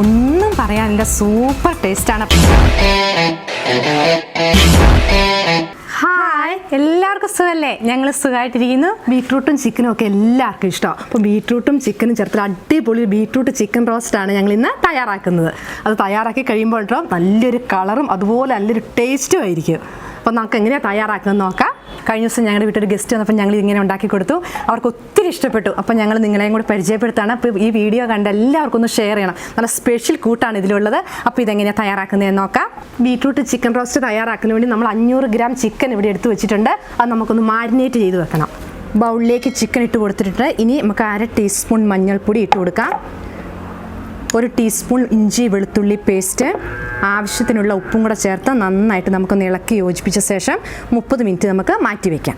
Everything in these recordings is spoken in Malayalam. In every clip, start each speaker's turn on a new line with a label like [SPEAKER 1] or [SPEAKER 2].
[SPEAKER 1] ഒന്നും പറയാനില്ല, സൂപ്പർ ടേസ്റ്റാണ്. ഹായ്, എല്ലാവർക്കും സുഖമല്ലേ? ഞങ്ങൾ സുഖമായിട്ടിരിക്കുന്നു. ബീട്രൂട്ടും ചിക്കനും ഒക്കെ എല്ലാവർക്കും ഇഷ്ടമാണ്. അപ്പോൾ ബീട്രൂട്ടും ചിക്കനും ചേർത്ത് അടിപൊളി ബീട്രൂട്ട് ചിക്കൻ റോസ്റ്റാണ് ഞങ്ങൾ ഇന്ന് തയ്യാറാക്കുന്നത്. അത് തയ്യാറാക്കി കഴിയുമ്പോൾ നല്ലൊരു കളറും അതുപോലെ നല്ലൊരു ടേസ്റ്റും ആയിരിക്കും. അപ്പോൾ നമുക്ക് എങ്ങനെയാണ് തയ്യാറാക്കുന്നത് നോക്കാം. കഴിഞ്ഞ ദിവസം ഞങ്ങളുടെ വീട്ടിലൊരു ഗസ്റ്റ് വന്നപ്പോൾ ഞങ്ങൾ ഇങ്ങനെ ഉണ്ടാക്കി കൊടുത്തു. അവർക്ക് ഒത്തിരി ഇഷ്ടപ്പെട്ടു. അപ്പോൾ ഞങ്ങൾ നിങ്ങളെയും കൂടി പരിചയപ്പെടുത്താണ്. അപ്പോൾ ഈ വീഡിയോ കണ്ട് എല്ലാവർക്കും ഒന്ന് ഷെയർ ചെയ്യണം. നല്ല സ്പെഷ്യൽ കൂട്ടാണ് ഇതിലുള്ളത്. അപ്പോൾ ഇതെങ്ങനെയാണ് തയ്യാറാക്കുന്നതെന്ന് നോക്കാം. ബീട്രൂട്ട് ചിക്കൻ റോസ്റ്റ് തയ്യാറാക്കുന്നതിന് വേണ്ടി നമ്മൾ 500 ഗ്രാം ചിക്കൻ ഇവിടെ എടുത്ത് വെച്ചിട്ടുണ്ട്. അത് നമുക്കൊന്ന് മാരിനേറ്റ് ചെയ്ത് വെക്കണം. ബൗളിലേക്ക് ചിക്കൻ ഇട്ട് കൊടുത്തിട്ട് ഇനി നമുക്ക് 1/2 ടീസ്പൂൺ മഞ്ഞൾപ്പൊടി ഇട്ട് കൊടുക്കാം. 1 ടീസ്പൂൺ ഇഞ്ചി വെളുത്തുള്ളി പേസ്റ്റ്, ആവശ്യത്തിനുള്ള ഉപ്പും കൂടെ ചേർത്ത് നന്നായിട്ട് നമുക്കൊന്ന് ഇളക്കി യോജിപ്പിച്ച ശേഷം 30 മിനിറ്റ് നമുക്ക് മാറ്റി വയ്ക്കാം.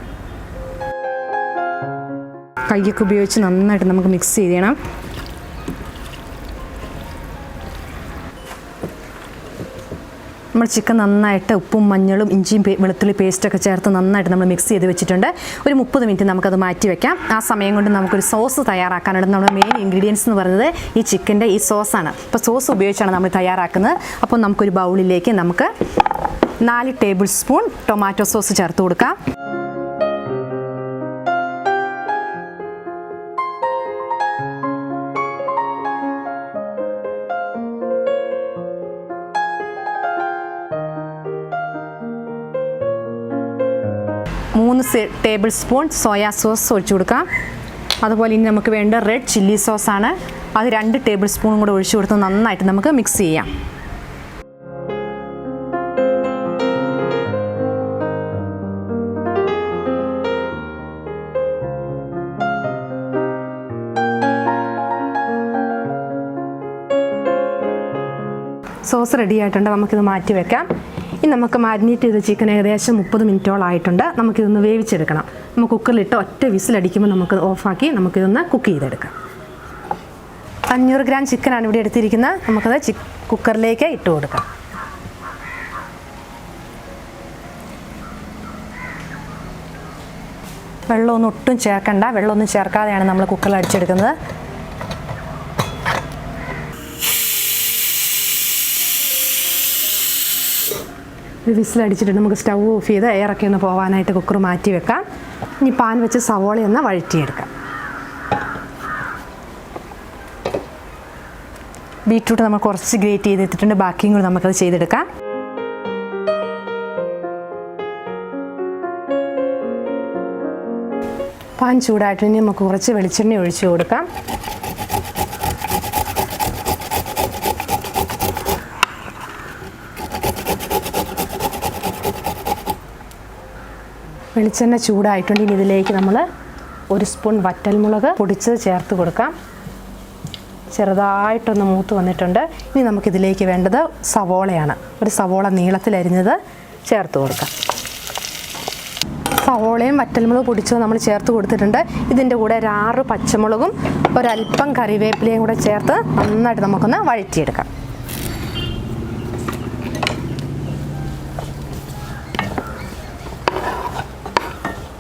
[SPEAKER 1] കൈയൊക്കെ ഉപയോഗിച്ച് നന്നായിട്ട് നമുക്ക് മിക്സ് ചെയ്യണം. നമ്മൾ ചിക്കൻ നന്നായിട്ട് ഉപ്പും മഞ്ഞളും ഇഞ്ചിയും വെളുത്തുള്ളി പേസ്റ്റൊക്കെ ചേർത്ത് നന്നായിട്ട് നമ്മൾ മിക്സ് ചെയ്ത് വെച്ചിട്ടുണ്ട്. ഒരു 30 മിനിറ്റ് നമുക്കത് മാറ്റി വയ്ക്കാം. ആ സമയം കൊണ്ട് നമുക്കൊരു സോസ് തയ്യാറാക്കാനുണ്ട്. നമ്മുടെ മെയിൻ ഇൻഗ്രീഡിയൻസ് എന്ന് പറയുന്നത് ഈ ചിക്കൻ്റെ ഈ സോസാണ്. അപ്പോൾ സോസ് ഉപയോഗിച്ചാണ് നമ്മൾ തയ്യാറാക്കുന്നത്. അപ്പോൾ നമുക്കൊരു ബൗളിലേക്ക് നമുക്ക് 4 ടേബിൾ സ്പൂൺ ടൊമാറ്റോ സോസ് ചേർത്ത് കൊടുക്കാം. മൂന്ന് ടേബിൾ സ്പൂൺ സോയാ സോസ് ഒഴിച്ചു കൊടുക്കാം. അതുപോലെ ഇനി നമുക്ക് വേണ്ട റെഡ് ചില്ലി സോസാണ്. അത് 2 ടേബിൾ സ്പൂണും കൂടെ ഒഴിച്ചു കൊടുത്ത് നന്നായിട്ട് നമുക്ക് മിക്സ് ചെയ്യാം. സോസ് റെഡി ആയിട്ടുണ്ട്. നമുക്കിത് മാറ്റി വെക്കാം. ഇനി നമുക്ക് മാരിനേറ്റ് ചെയ്ത ചിക്കൻ ഏകദേശം 30 മിനിറ്റോളം ആയിട്ടുണ്ട്. നമുക്കിതൊന്ന് വേവിച്ചെടുക്കണം. നമുക്ക് കുക്കറിലിട്ട് ഒറ്റ വിസിലടിക്കുമ്പോൾ നമുക്ക് ഓഫാക്കി നമുക്കിതൊന്ന് കുക്ക് ചെയ്തെടുക്കാം. 500 ഗ്രാം ചിക്കനാണ് ഇവിടെ എടുത്തിരിക്കുന്നത്. നമുക്കത് കുക്കറിലേക്ക് ഇട്ട് കൊടുക്കാം. വെള്ളമൊന്നും ഒട്ടും ചേർക്കണ്ട. വെള്ളമൊന്നും ചേർക്കാതെയാണ് നമ്മൾ കുക്കറിൽ അടിച്ചെടുക്കുന്നത്. വിസിലടിച്ചിട്ട് നമുക്ക് സ്റ്റൗ ഓഫ് ചെയ്ത് എയറൊക്കെ ഒന്ന് പോകാനായിട്ട് കുക്കർ മാറ്റി വെക്കാം. ഇനി പാൻ വെച്ച് സവോളയൊന്ന് വഴറ്റിയെടുക്കാം. ബീട്രൂട്ട് നമ്മൾ കുറച്ച് ഗ്രേറ്റ് ചെയ്തിട്ടുണ്ട്. ബാക്കിയും കൂടി നമുക്കത് ചെയ്തെടുക്കാം. പാൻ ചൂടായിട്ട് ഇനി നമുക്ക് കുറച്ച് വെളിച്ചെണ്ണ ഒഴിച്ച് കൊടുക്കാം. വെളിച്ചെണ്ണ ചൂടായിട്ടുണ്ട്. ഇനി ഇതിലേക്ക് നമ്മൾ 1 സ്പൂൺ വറ്റൽമുളക് പൊടിച്ചത് ചേർത്ത് കൊടുക്കാം. ചെറുതായിട്ടൊന്ന് മൂത്ത് വന്നിട്ടുണ്ട്. ഇനി നമുക്കിതിലേക്ക് വേണ്ടത് സവോളയാണ്. ഒരു സവോള നീളത്തിലരിഞ്ഞത് ചേർത്ത് കൊടുക്കാം. സവോളയും വറ്റൽമുളക് പൊടിച്ചത് നമ്മൾ ചേർത്ത് കൊടുത്തിട്ടുണ്ട്. ഇതിൻ്റെ കൂടെ 6 പച്ചമുളകും ഒരല്പം കറിവേപ്പിലയും കൂടെ ചേർത്ത് നന്നായിട്ട് നമുക്കൊന്ന് വഴറ്റിയെടുക്കാം.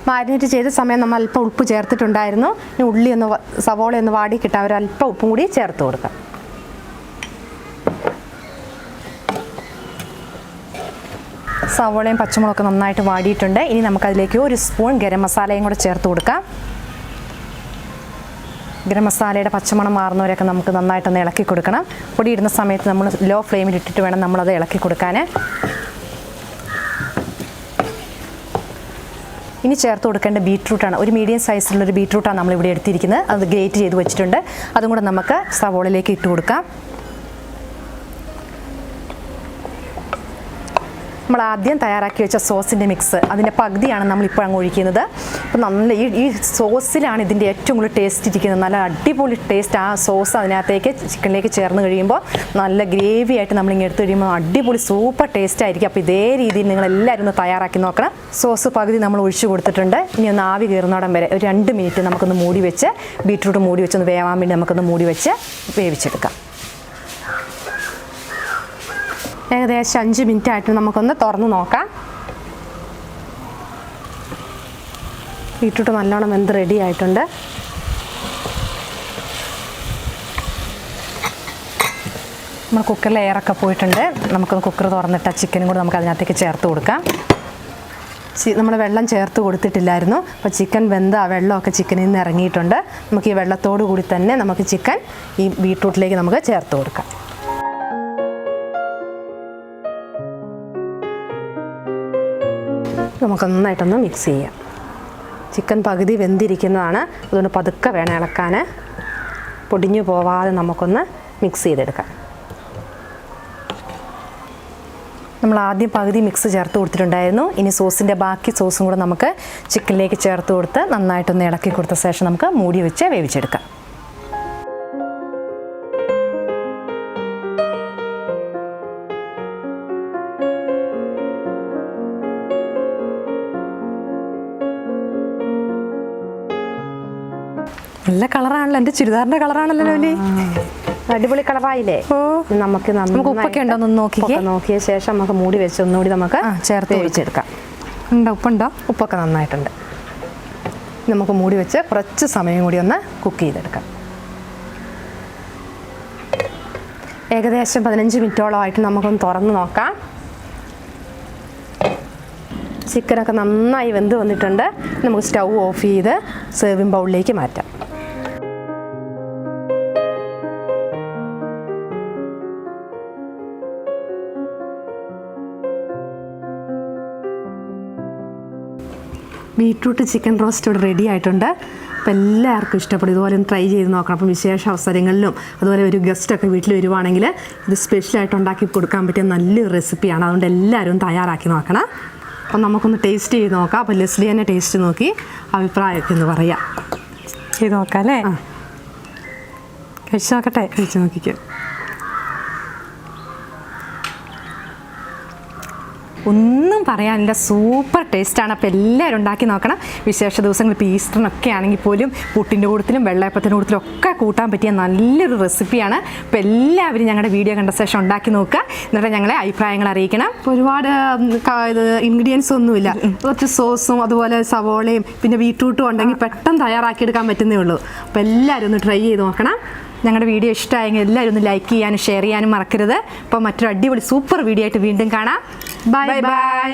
[SPEAKER 1] മാരിനേറ്റ് ചെയ്ത സമയം നമ്മൾ അല്പം ഉപ്പ് ചേർത്തിട്ടുണ്ടായിരുന്നു. ഇനി സവോള ഒന്ന് വാടി കിട്ടാൻ ഒരല്പം ഉപ്പും കൂടി ചേർത്ത് കൊടുക്കാം. സവോളയും പച്ചമുളകൊക്കെ നന്നായിട്ട് വാടിയിട്ടുണ്ട്. ഇനി നമുക്കതിലേക്ക് 1 സ്പൂൺ ഗരം മസാലയും കൂടെ ചേർത്ത് കൊടുക്കാം. ഗരം മസാലയുടെ പച്ചമണം മാറുന്നവരൊക്കെ നമുക്ക് നന്നായിട്ടൊന്ന് ഇളക്കി കൊടുക്കണം. പൊടിയിടുന്ന സമയത്ത് നമ്മൾ ലോ ഫ്ലെയിമിൽ ഇട്ടിട്ട് വേണം നമ്മളത് ഇളക്കി കൊടുക്കാൻ. ഇനി ചേർത്ത് കൊടുക്കേണ്ട ബീട്രൂട്ടാണ്. ഒരു മീഡിയം സൈസിലുള്ളൊരു ബീട്രൂട്ടാണ് നമ്മളിവിടെ എടുത്തിരിക്കുന്നത്. അത് ഗ്രേറ്റ് ചെയ്ത് വെച്ചിട്ടുണ്ട്. അതും കൂടെ നമുക്ക് സവോളയിലേക്ക് ഇട്ട് കൊടുക്കാം. നമ്മൾ ആദ്യം തയ്യാറാക്കി വെച്ച സോസിൻ്റെ മിക്സ് അതിൻ്റെ പകുതിയാണ് നമ്മളിപ്പോൾ അങ്ങ് ഒഴിക്കുന്നത്. അപ്പോൾ നല്ല ഈ സോസിലാണ് ഇതിൻ്റെ ഏറ്റവും കൂടുതൽ ടേസ്റ്റ് ഇരിക്കുന്നത്. നല്ല അടിപൊളി ടേസ്റ്റ് ആ സോസ് അതിനകത്തേക്ക് ചിക്കനിലേക്ക് ചേർന്ന് കഴിയുമ്പോൾ നല്ല ഗ്രേവി ആയിട്ട് നമ്മളിങ്ങനെ എടുത്ത് കഴിയുമ്പോൾ അടിപൊളി സൂപ്പർ ടേസ്റ്റ് ആയിരിക്കും. അപ്പോൾ ഇതേ രീതിയിൽ നിങ്ങളെല്ലാവരും ഒന്ന് തയ്യാറാക്കി നോക്കണം. സോസ് പകുതി നമ്മൾ ഒഴിച്ചു കൊടുത്തിട്ടുണ്ട്. ഇനി ഒന്ന് ആവി കയറുന്നോടം വരെ ഒരു 2 മിനിറ്റ് നമുക്കൊന്ന് മൂടി വെച്ച് ബീട്രൂട്ട് മൂടി വെച്ചൊന്ന് വേവാൻ വേണ്ടി നമുക്കൊന്ന് മൂടി വെച്ച് വേവിച്ചെടുക്കാം. ഏകദേശം 5 മിനിറ്റ് ആയിട്ട് നമുക്കൊന്ന് തുറന്ന് നോക്കാം. ബീട്രൂട്ട് നല്ലോണം വെന്ത് റെഡി ആയിട്ടുണ്ട്. നമ്മൾ കുക്കറിൽ എയറൊക്കെ പോയിട്ടുണ്ട്. നമുക്കൊന്ന് കുക്കർ തുറന്നിട്ട് ചിക്കനും കൂടി നമുക്ക് അതിനകത്തേക്ക് ചേർത്ത് കൊടുക്കാം. നമ്മൾ വെള്ളം ചേർത്ത് കൊടുത്തിട്ടില്ലായിരുന്നു. അപ്പോൾ ചിക്കൻ വെന്ത ആ വെള്ളമൊക്കെ ചിക്കനിൽ നിന്ന് ഇറങ്ങിയിട്ടുണ്ട്. നമുക്ക് ഈ വെള്ളത്തോടു കൂടി തന്നെ നമുക്ക് ചിക്കൻ ഈ ബീട്രൂട്ടിലേക്ക് നമുക്ക് ചേർത്ത് കൊടുക്കാം. നമുക്ക് നന്നായിട്ടൊന്ന് മിക്സ് ചെയ്യാം. ചിക്കൻ പകുതി വെന്തിരിക്കുന്നതാണ്, അതുകൊണ്ട് പതുക്കെ വേണം ഇളക്കാൻ. പൊടിഞ്ഞു പോവാതെ നമുക്കൊന്ന് മിക്സ് ചെയ്തെടുക്കാം. നമ്മൾ ആദ്യം പകുതി മിക്സ് ചേർത്ത് കൊടുത്തിട്ടുണ്ടായിരുന്നു. ഇനി സോസിൻ്റെ ബാക്കി സോസും കൂടെ നമുക്ക് ചിക്കനിലേക്ക് ചേർത്ത് കൊടുത്ത് നന്നായിട്ടൊന്ന് ഇളക്കി കൊടുത്ത ശേഷം നമുക്ക് മൂടി വെച്ച് വേവിച്ചെടുക്കാം. നല്ല കളറാണല്ലോ, എൻ്റെ ചുരിദാറിൻ്റെ കളറാണല്ലോ ലോലി.
[SPEAKER 2] അടിപൊളി കളറായില്ലേ? നമുക്ക്
[SPEAKER 1] ഉപ്പൊക്കെ ഉണ്ടോ ഒന്ന്
[SPEAKER 2] നോക്കിയ ശേഷം നമുക്ക് മൂടി വെച്ച് ഒന്നുകൂടി നമുക്ക്
[SPEAKER 1] ചേർത്ത്
[SPEAKER 2] വേവിച്ചെടുക്കാം.
[SPEAKER 1] ഉണ്ടോ? ഉപ്പുണ്ടോ?
[SPEAKER 2] ഉപ്പൊക്കെ നന്നായിട്ടുണ്ട്. നമുക്ക് മൂടി വെച്ച് കുറച്ച് സമയം കൂടി ഒന്ന് കുക്ക് ചെയ്തെടുക്കാം. ഏകദേശം 15 മിനിറ്റോളമായിട്ട് നമുക്കൊന്ന് തുറന്ന് നോക്കാം. ചിക്കനൊക്കെ നന്നായി വെന്ത് വന്നിട്ടുണ്ട്. നമുക്ക് സ്റ്റൗ ഓഫ് ചെയ്ത് സെർവിങ് ബൗളിലേക്ക് മാറ്റാം.
[SPEAKER 1] ബീട്രൂട്ട് ചിക്കൻ റോസ്റ്റ് ഇവിടെ റെഡി ആയിട്ടുണ്ട്. അപ്പോൾ എല്ലാവർക്കും ഇഷ്ടപ്പെടും. ഇതുപോലെ ഒന്ന് ട്രൈ ചെയ്ത് നോക്കണം. അപ്പം വിശേഷ അവസരങ്ങളിലും അതുപോലെ ഒരു ഗസ്റ്റൊക്കെ വീട്ടിൽ വരുവാണെങ്കിൽ ഇത് സ്പെഷ്യലായിട്ട് ഉണ്ടാക്കി കൊടുക്കാൻ പറ്റിയ നല്ലൊരു റെസിപ്പിയാണ്. അതുകൊണ്ട് എല്ലാവരും തയ്യാറാക്കി നോക്കണം. അപ്പം നമുക്കൊന്ന് ടേസ്റ്റ് ചെയ്ത് നോക്കാം. അപ്പോൾ ലെസ്ലി തന്നെ ടേസ്റ്റ് നോക്കി അഭിപ്രായമൊക്കെ ഒന്ന് പറയാം.
[SPEAKER 2] ചെയ്ത് നോക്കാം അല്ലേ? കഴിച്ച് നോക്കട്ടെ.
[SPEAKER 1] കഴിച്ച് നോക്കിക്കോ. ഒന്നും പറയാനില്ല, സൂപ്പർ ടേസ്റ്റാണ്. അപ്പോൾ എല്ലാവരും ഉണ്ടാക്കി നോക്കണം. വിശേഷ ദിവസങ്ങൾ ഇപ്പോൾ ഈസ്റ്ററിനൊക്കെ ആണെങ്കിൽ പോലും പുട്ടിൻ്റെ കൂട്ടത്തിലും വെള്ളയപ്പത്തിൻ്റെ കൂട്ടത്തിലും ഒക്കെ കൂട്ടാൻ പറ്റിയ നല്ലൊരു റെസിപ്പിയാണ്. അപ്പോൾ എല്ലാവരും ഞങ്ങളുടെ വീഡിയോ കണ്ട ശേഷം ഉണ്ടാക്കി നോക്കുക. എന്നിട്ട് ഞങ്ങളെ അഭിപ്രായങ്ങൾ അറിയിക്കണം. ഒരുപാട് ഇൻഗ്രീഡിയൻസ് ഒന്നുമില്ല, കുറച്ച് സോസും അതുപോലെ സവോളയും പിന്നെ ബീട്രൂട്ടും ഉണ്ടെങ്കിൽ പെട്ടെന്ന് തയ്യാറാക്കിയെടുക്കാൻ പറ്റുന്നേ ഉള്ളൂ. അപ്പോൾ എല്ലാവരും ഒന്ന് ട്രൈ ചെയ്ത് നോക്കണം. ഞങ്ങളുടെ വീഡിയോ ഇഷ്ടമായെങ്കിൽ എല്ലാവരും ഒന്ന് ലൈക്ക് ചെയ്യാനും ഷെയർ ചെയ്യാനും മറക്കരുത്. അപ്പോൾ മറ്റൊരു അടിപൊളി സൂപ്പർ വീഡിയോ ആയിട്ട് വീണ്ടും കാണാം. Bye bye.